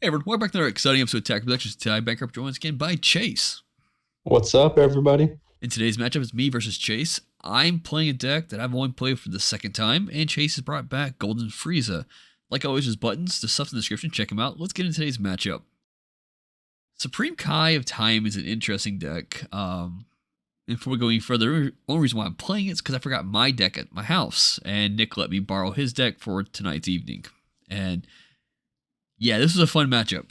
Hey everyone, welcome back to another exciting episode of Attack Productions. Today, Bankrupt joined again by Chase. What's up, everybody? In today's matchup, it's me versus Chase. I'm playing a deck that I've only played for the second time, and Chase has brought back Golden Frieza. Like always, there's buttons, the stuff in the description, check them out. Let's get into today's matchup. Supreme Kai of Time is an interesting deck. And before we go any further, the only reason why I'm playing it is because I forgot my deck at my house, and Nick let me borrow his deck for tonight's evening. And yeah, this was a fun matchup.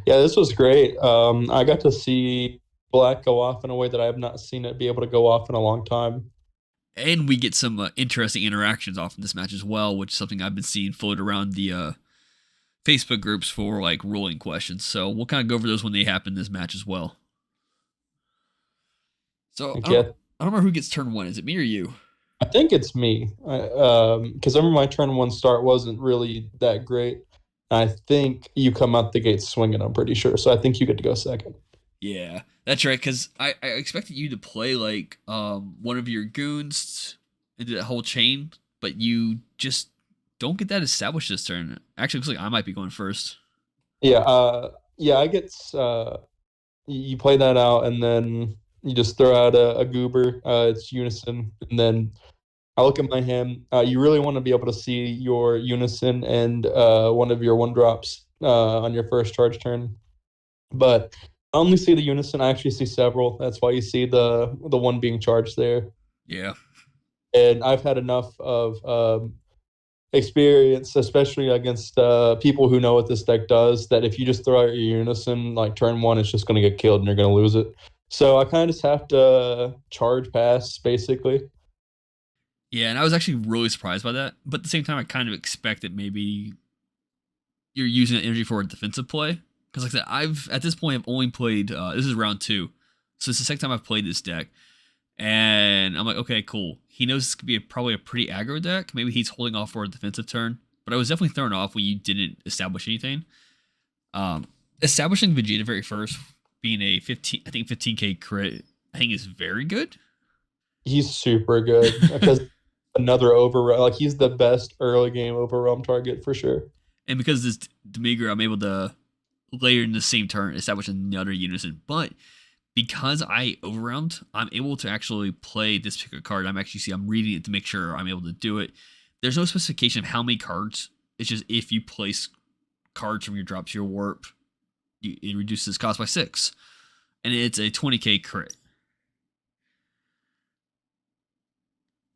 Yeah, this was great. I got to see Black go off in a way that I have not seen it be able to go off in a long time. And we get some interesting interactions off in this match as well, which is something I've been seeing float around the Facebook groups for like ruling questions. So we'll kind of go over those when they happen in this match as well. So I I don't remember who gets turn one. Is it me or you? I think it's me. Because I remember my turn one start wasn't really that great. I think you come out the gate swinging, I'm pretty sure. So I think you get to go second. Yeah, that's right. Because I expected you to play like one of your goons into that whole chain, but you just don't get that established this turn. Actually, looks like I might be going first. Yeah, I get you play that out and then you just throw out a goober. It's unison, and then I look at my hand. You really want to be able to see your unison and one of your one drops on your first charge turn. But I only see the unison. I actually see several. That's why you see the one being charged there. Yeah. And I've had enough of experience, especially against people who know what this deck does, that if you just throw out your unison, like turn one, it's just going to get killed and you're going to lose it. So I kind of just have to charge pass, basically. Yeah, and I was actually really surprised by that. But at the same time, I kind of expected maybe you're using that energy for a defensive play. Because like I said, I've at this point I've only played this is round two. So it's the second time I've played this deck. And I'm like, okay, cool. He knows this could be probably a pretty aggro deck. Maybe he's holding off for a defensive turn. But I was definitely thrown off when you didn't establish anything. Um, Establishing Vegeta very first, being a 15K crit, I think is very good. He's super good because another overrun. Like he's the best early game overwhelm target for sure. And because this Demigra, I'm able to later in the same turn establish another unison. But because I overround, I'm able to actually play this particular card. I'm reading it to make sure I'm able to do it. There's no specification of how many cards. It's just if you place cards from your drop to your warp, it reduces cost by 6. And it's a 20k crit.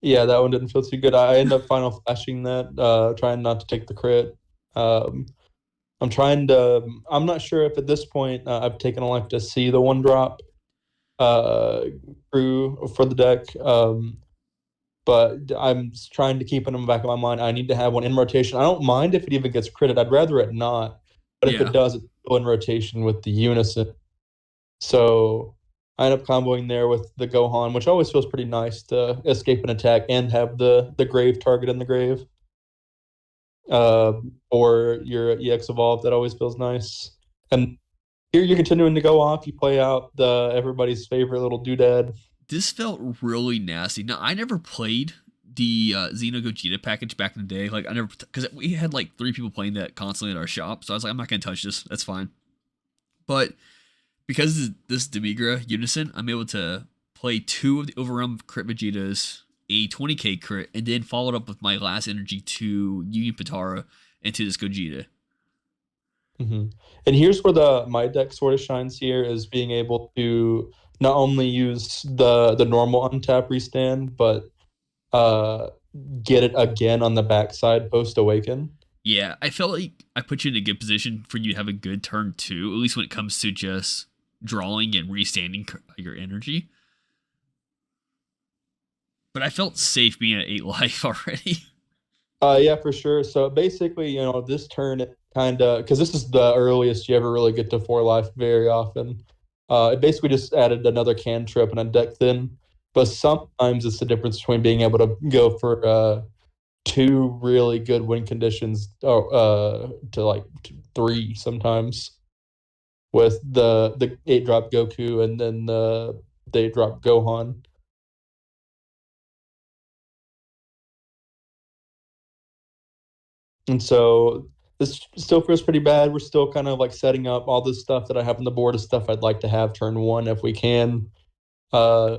Yeah, that one didn't feel too good. I end up final flashing that, trying not to take the crit. Um, I'm trying to. I'm not sure if at this point I've taken a life to see the one drop uh, crew for the deck. But I'm trying to keep it in the back of my mind. I need to have one in rotation. I don't mind if it even gets critted. I'd rather it not. But if it Yeah. does, it's still in rotation with the unison. So I end up comboing there with the Gohan, which always feels pretty nice to escape an attack and have the grave target in the grave. Uh, or your EX evolve, that always feels nice. And here you're continuing to go off. You play out the everybody's favorite little doodad. This felt really nasty. Now, I never played the Xeno Gogeta package back in the day. Like, I never, because we had like 3 people playing that constantly at our shop. So I was like, I'm not going to touch this. That's fine. But because this Demigra Unison, I'm able to play 2 of the Overwhelm crit Vegetas, a 20k crit, and then follow it up with my last energy to Union Patara into this Gogeta. Mm-hmm. And here's where the my deck sort of shines here is being able to not only use the normal untap restand, but uh get it again on the backside post awaken. Yeah, I felt like I put you in a good position for you to have a good turn too, at least when it comes to just drawing and restanding your energy. But I felt safe being at 8 life already. Yeah, for sure. So basically, this turn it kind of because this is the earliest you ever really get to 4 life very often. It basically just added another cantrip and a deck thin. But sometimes it's the difference between being able to go for 2 really good win conditions to like 3 sometimes with the 8 drop Goku and then the 8 drop Gohan. And so This still feels pretty bad. We're still kind of like setting up all this stuff that I have on the board is stuff I'd like to have turn one if we can. Uh,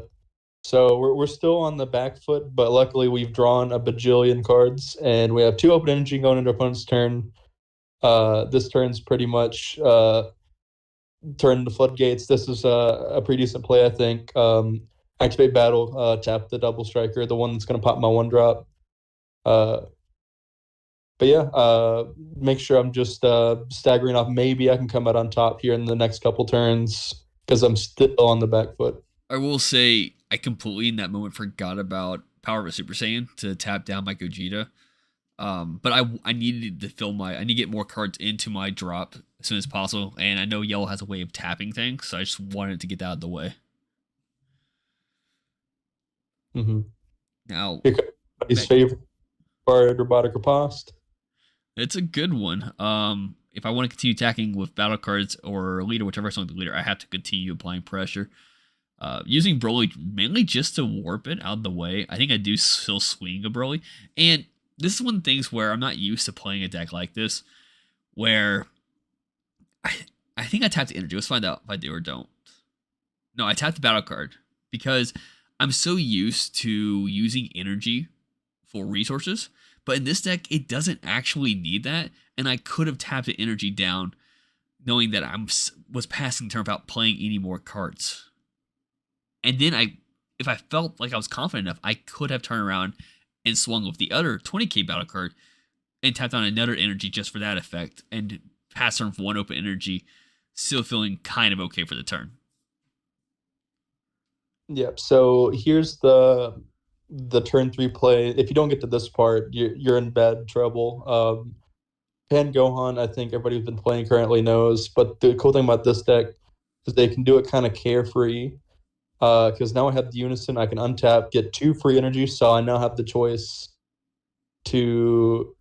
so we're still on the back foot, but luckily we've drawn a bajillion cards and we have two open energy going into opponent's turn. This turn's pretty much turn the floodgates. This is a pretty decent play, I think. Activate battle, tap the double striker, the one that's going to pop my one drop. Uh, but yeah, make sure I'm just staggering off. Maybe I can come out on top here in the next couple turns because I'm still on the back foot. I will say I completely in that moment forgot about Power of a Super Saiyan to tap down my Gogeta. But I needed to fill my I need to get more cards into my drop as soon as possible, and I know Yellow has a way of tapping things, so I just wanted to get that out of the way. Mm-hmm. Now, His favorite card, Robotic Riposte. It's a good one. If I want to continue attacking with battle cards or leader, whichever song the leader, I have to continue applying pressure. Using Broly mainly just to warp it out of the way. I think I do still swing a Broly. And this is one of the things where I'm not used to playing a deck like this, where I think I tapped the energy. Let's find out if I do or don't. No, I tapped the battle card because I'm so used to using energy for resources. But in this deck, it doesn't actually need that. And I could have tapped the energy down knowing that I was passing turn without playing any more cards. And then if I felt like I was confident enough, I could have turned around and swung with the other 20k battle card and tapped on another energy just for that effect and passed turn for one open energy, still feeling kind of okay for the turn. Yep. So here's the turn three play. If you don't get to this part, you're in bad trouble. Pan Gohan, I think everybody who's been playing currently knows. But the cool thing about this deck is they can do it kind of carefree. Because now I have the Unison, I can untap, get 2 free energy, so I now have the choice to.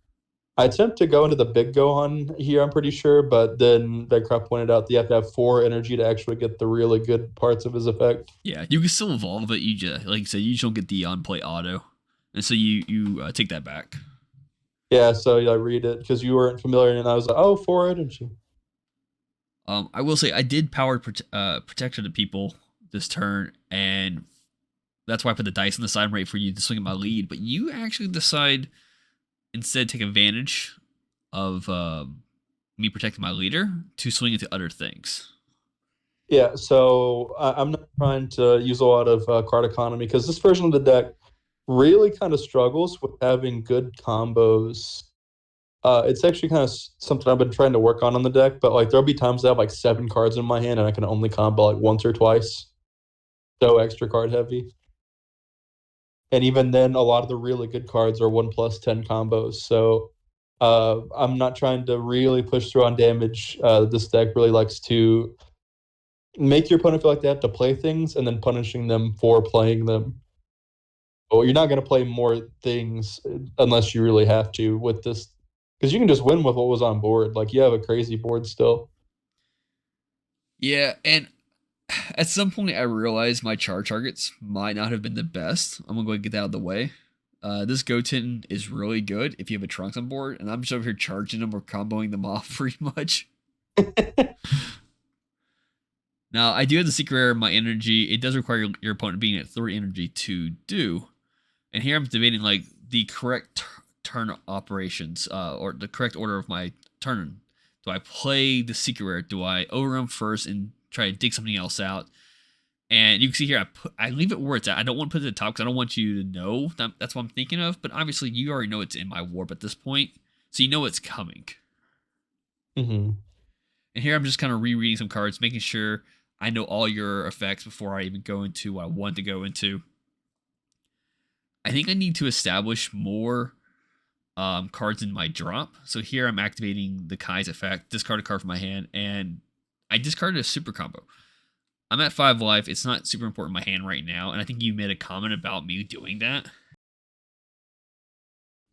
I attempt to go into the big Gohan here, I'm pretty sure, but then Bedcroft pointed out that you have to have 4 energy to actually get the really good parts of his effect. Yeah, you can still evolve it. You just, like you said, you just don't get the on play auto, and so you take that back. Yeah, so I read it because you weren't familiar, and I was like, oh, 4 energy. I will say I did power protection to people this turn, and that's why I put the dice on the side right for you to swing at my lead. But you actually decide instead take advantage of me protecting my leader to swing into other things. Yeah, so I'm not trying to use a lot of card economy because this version of the deck really kind of struggles with having good combos. It's actually kind of something I've been trying to work on the deck, but like there'll be times I have like 7 cards in my hand and I can only combo like once or twice. So extra card heavy. And even then, a lot of the really good cards are 1+10 combos. So I'm not trying to really push through on damage. This deck really likes to make your opponent feel like they have to play things and then punishing them for playing them. Well, you're not going to play more things unless you really have to with this. Because you can just win with what was on board. Like, you have a crazy board still. Yeah, and at some point I realized my charge targets might not have been the best. I'm going to go and get that out of the way. This Goten is really good if you have a Trunks on board, and I'm just over here charging them or comboing them off pretty much. Now, I do have the secret rare in my energy. It does require your opponent being at 3 energy to do. And here I'm debating like the correct turn operations or the correct order of my turn. Do I play the secret rare? Do I overrun first and try to dig something else out? And you can see here, I leave it where it's at. I don't want to put it at the top because I don't want you to know that's what I'm thinking of. But obviously, you already know it's in my warp at this point, so you know it's coming. Mm-hmm. And here I'm just kind of rereading some cards, making sure I know all your effects before I even go into what I want to go into. I think I need to establish more cards in my drop. So here I'm activating the Kai's effect, discard a card from my hand, and I discarded a super combo. I'm at 5 life. It's not super important in my hand right now, and I think you made a comment about me doing that.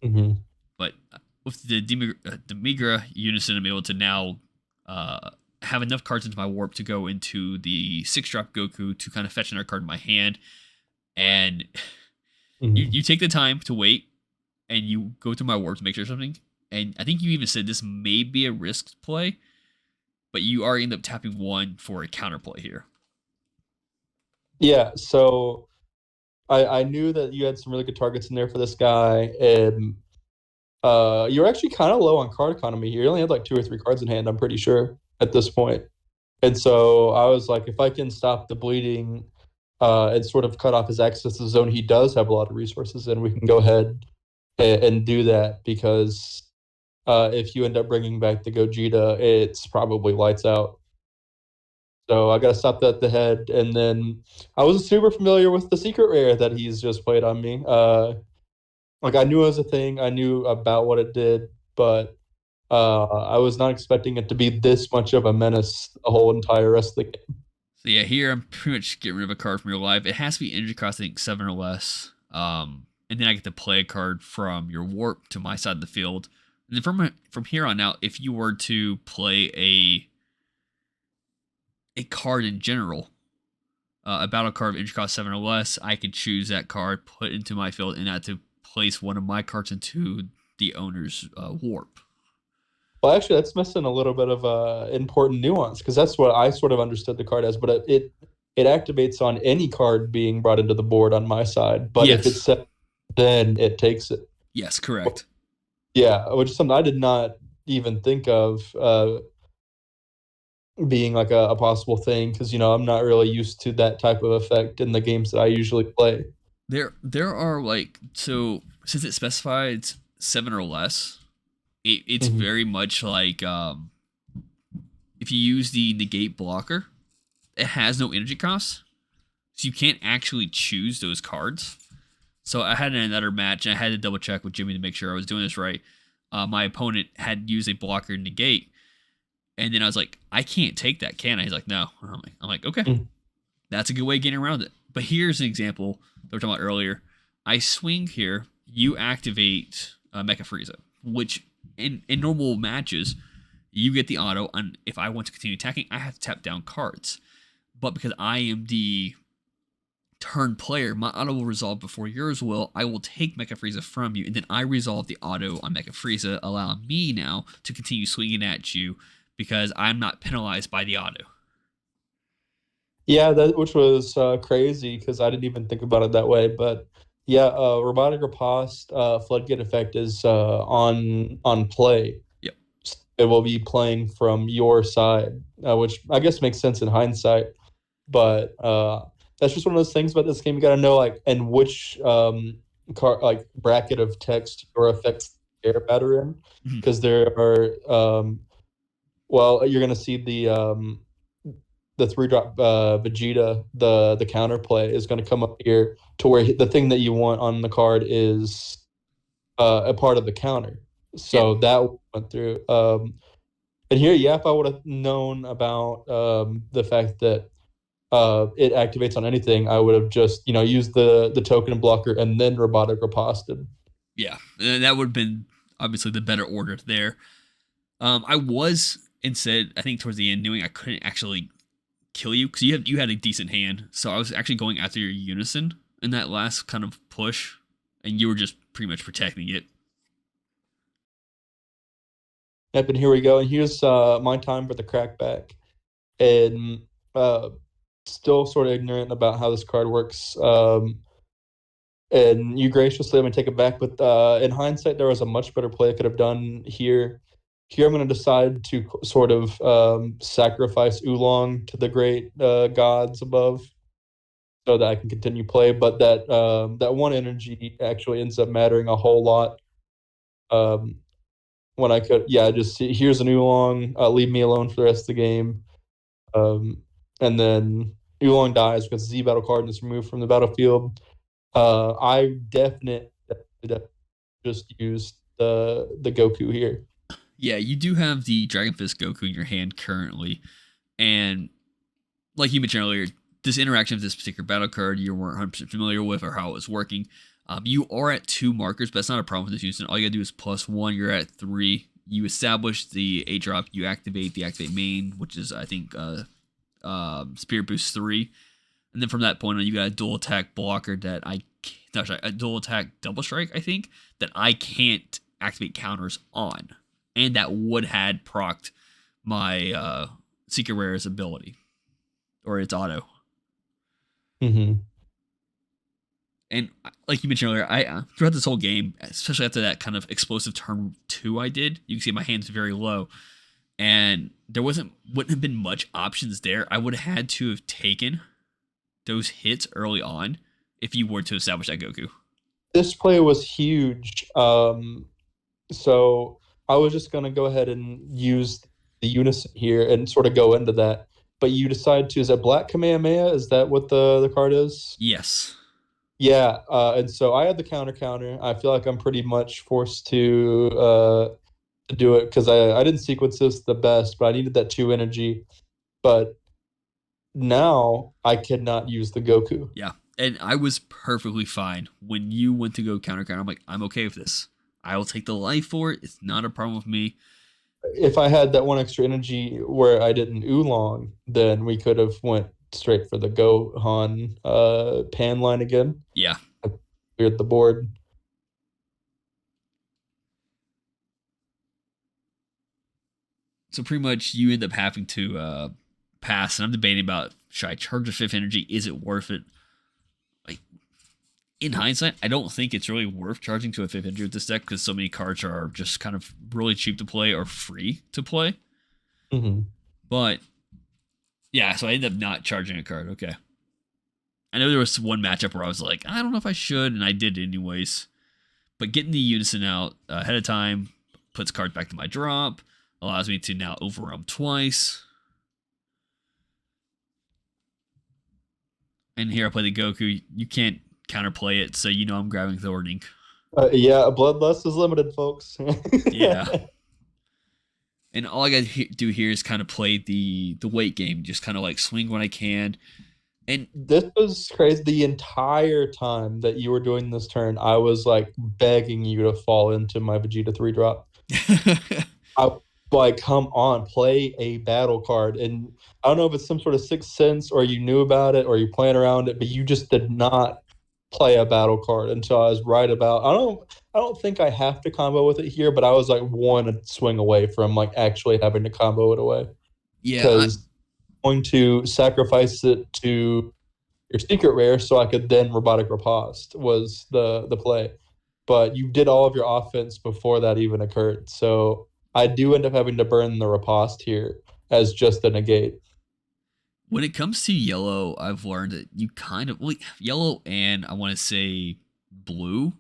Mm-hmm. But with the Demigra Unison, I'm able to now have enough cards into my warp to go into the 6-drop Goku to kind of fetch another card in my hand. And you take the time to wait, and you go through my warp to make sure something, and I think you even said this may be a risk play, but you are end up tapping 1 for a counterplay here. Yeah, so I knew that you had some really good targets in there for this guy, and you're actually kind of low on card economy here. You only had like 2 or 3 cards in hand, I'm pretty sure, at this point. And so I was like, if I can stop the bleeding and sort of cut off his access to the zone, he does have a lot of resources, and we can go ahead and do that because if you end up bringing back the Gogeta, it's probably lights out. So I got to stop that at the head. And then I wasn't super familiar with the secret rare that he's just played on me. Like I knew it was a thing, I knew about what it did, but I was not expecting it to be this much of a menace the whole entire rest of the game. So yeah, here I'm pretty much getting rid of a card from your life. It has to be energy cost, I think 7 or less. And then I get to play a card from your warp to my side of the field. And then from here on out, if you were to play a card in general, a battle card of energy cost 7 or less, I could choose that card, put into my field, and I had to place one of my cards into the owner's warp. Well, actually, that's missing a little bit of important nuance because that's what I sort of understood the card as. But it activates on any card being brought into the board on my side. But Yes. if it's set, then it takes it. Yes, correct. Yeah, which is something I did not even think of being like a possible thing because I'm not really used to that type of effect in the games that I usually play. There are like, so since it specifies 7 or less, it's very much like if you use the negate blocker, it has no energy cost, so you can't actually choose those cards. So I had another match, and I had to double check with Jimmy to make sure I was doing this right. My opponent had used a blocker negate, and then I was like, I can't take that, can I? He's like, no. I'm like, okay, that's a good way of getting around it. But here's an example that we were talking about earlier. I swing here, you activate Mecha Frieza, which in normal matches, you get the auto, and if I want to continue attacking, I have to tap down cards. But because I am the turn player, my auto will resolve before yours will. I will take Mecha Frieza from you, and then I resolve the auto on Mecha Frieza, allowing me now to continue swinging at you because I'm not penalized by the auto. Yeah, which was crazy because I didn't even think about it that way. But yeah, robotic riposte floodgate effect is on play. Yep. It will be playing from your side, which I guess makes sense in hindsight. But that's just one of those things about this game you got to know, like, and which like bracket of text or effects care better in, because there are well, you're gonna see the 3-drop Vegeta, the counterplay is going to come up here to where the thing that you want on the card is a part of the counter. So that went through. And here, yeah, if I would have known about the fact that it activates on anything, I would have just used the token blocker and then robotic riposted. Yeah, and that would have been obviously the better order there. I was instead, I think towards the end, knowing I couldn't actually kill you because you had a decent hand, so I was actually going after your unison in that last kind of push, and you were just pretty much protecting it. Yep, and here we go, and here's my time for the crackback, and still sort of ignorant about how this card works, and you graciously let me take it back, but in hindsight there was a much better play I could have done here. Here I'm going to decide to sort of sacrifice Oolong to the great gods above so that I can continue play. But that 1 energy actually ends up mattering a whole lot. When I could, just see, here's an Oolong, leave me alone for the rest of the game. And then Oolong dies because the Z battle card is removed from the battlefield. I definitely just used the Goku here. Yeah, you do have the Dragon Fist Goku in your hand currently, and like you mentioned earlier, this interaction of this particular battle card you weren't 100% familiar with or how it was working. You are at 2 markers, but that's not a problem with this unison. All you gotta do is +1. You're at 3. You establish the 8-drop. You activate the activate main, which is I think Spirit Boost 3, and then from that point on, you got a dual attack blocker that a dual attack double strike, I think, that I can't activate counters on. And that would had procced my Secret Rare's ability. Or its auto. Mm-hmm. And like you mentioned earlier, I throughout this whole game, especially after that kind of explosive turn 2 I did, you can see my hand's very low. And there wouldn't have been much options there. I would have had to have taken those hits early on if you were to establish that Goku. This play was huge. So I was just gonna go ahead and use the unison here and sort of go into that. But you decide to, is that Black Kamehameha? Is that what the card is? Yes. Yeah, and so I had the counter. I feel like I'm pretty much forced to do it because I didn't sequence this the best, but I needed that 2 energy. But now I cannot use the Goku. Yeah. And I was perfectly fine when you went to go counter. I'm like, I'm okay with this. I will take the life for it. It's not a problem with me. If I had that 1 extra energy where I didn't oolong, then we could have went straight for the Gohan pan line again. Yeah. I cleared the board. So pretty much you end up having to pass, and I'm debating about, should I charge a 5th energy? Is it worth it? Like, in hindsight, I don't think it's really worth charging to a 5th energy with this deck because so many cards are just kind of really cheap to play or free to play. Mm-hmm. But yeah, so I ended up not charging a card. Okay. I know there was one matchup where I was like, I don't know if I should, and I did anyways. But getting the unison out ahead of time puts cards back to my drop, allows me to now overwhelm twice. And here I play the Goku. You can't counterplay it, so you know I'm grabbing Thorning. Yeah, Bloodlust is limited, folks. Yeah. And all I got to do here is kind of play the weight game, just kind of like swing when I can. And this was crazy. The entire time that you were doing this turn, I was like begging you to fall into my Vegeta 3-drop. I like, come on, play a battle card. And I don't know if it's some sort of sixth sense or you knew about it or you playing around it, but you just did not play a battle card until I was right about. I don't think I have to combo with it here, but I was like 1 swing away from like actually having to combo it away. Yeah, because going to sacrifice it to your secret rare so I could then robotic riposte was the play. But you did all of your offense before that even occurred. So I do end up having to burn the riposte here as just a negate. When it comes to yellow, I've learned that you kind of, well, yellow and I want to say blue,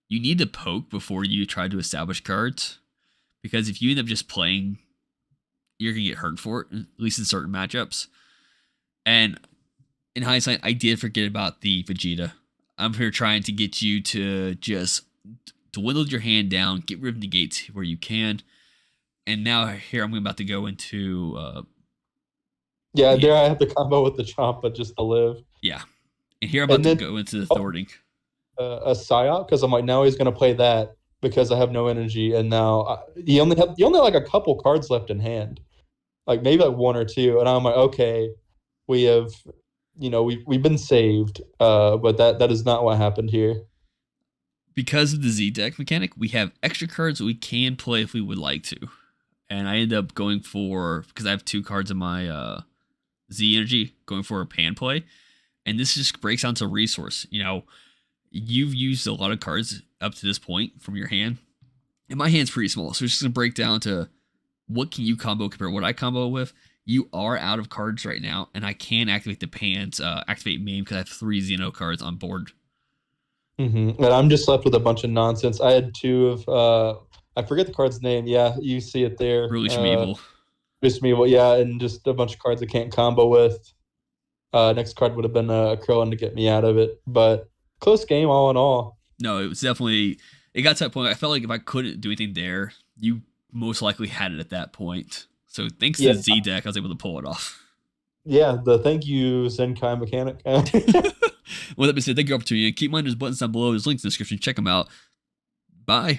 you need to poke before you try to establish cards. Because if you end up just playing, you're going to get hurt for it, at least in certain matchups. And in hindsight, I did forget about the Vegeta. I'm here trying to get you to just dwindle your hand down, get rid of negates where you can. And now here I'm about to go into... there I have to combo with the Champa just to live. Yeah. And here I'm about to go into the Thorning. A Psyop, because I'm like, now he's going to play that because I have no energy. And now he only have like a couple cards left in hand. Like maybe like 1 or 2. And I'm like, okay, we have... we've been saved, but that is not what happened here. Because of the Z deck mechanic, we have extra cards that we can play if we would like to. And I end up going for, because I have 2 cards in my Z energy, going for a pan play. And this just breaks down to resource. You've used a lot of cards up to this point from your hand. And my hand's pretty small, so it's just going to break down to what can you combo compared to what I combo with. You are out of cards right now, and I can activate the pans, activate main because I have 3 Xeno cards on board. Mm-hmm. And I'm just left with a bunch of nonsense. I had 2 of, I forget the card's name. Yeah, you see it there. Really Shmeevil. Yeah, and just a bunch of cards I can't combo with. Next card would have been a Krillin to get me out of it. But close game all in all. No, it was definitely... It got to that point, I felt like if I couldn't do anything there, you most likely had it at that point. So thanks to the Z deck, I was able to pull it off. Yeah, thank you, Zenkai Mechanic. Well, that being said, thank you for the opportunity. Keep in mind, there's buttons down below. There's links in the description. Check them out. Bye.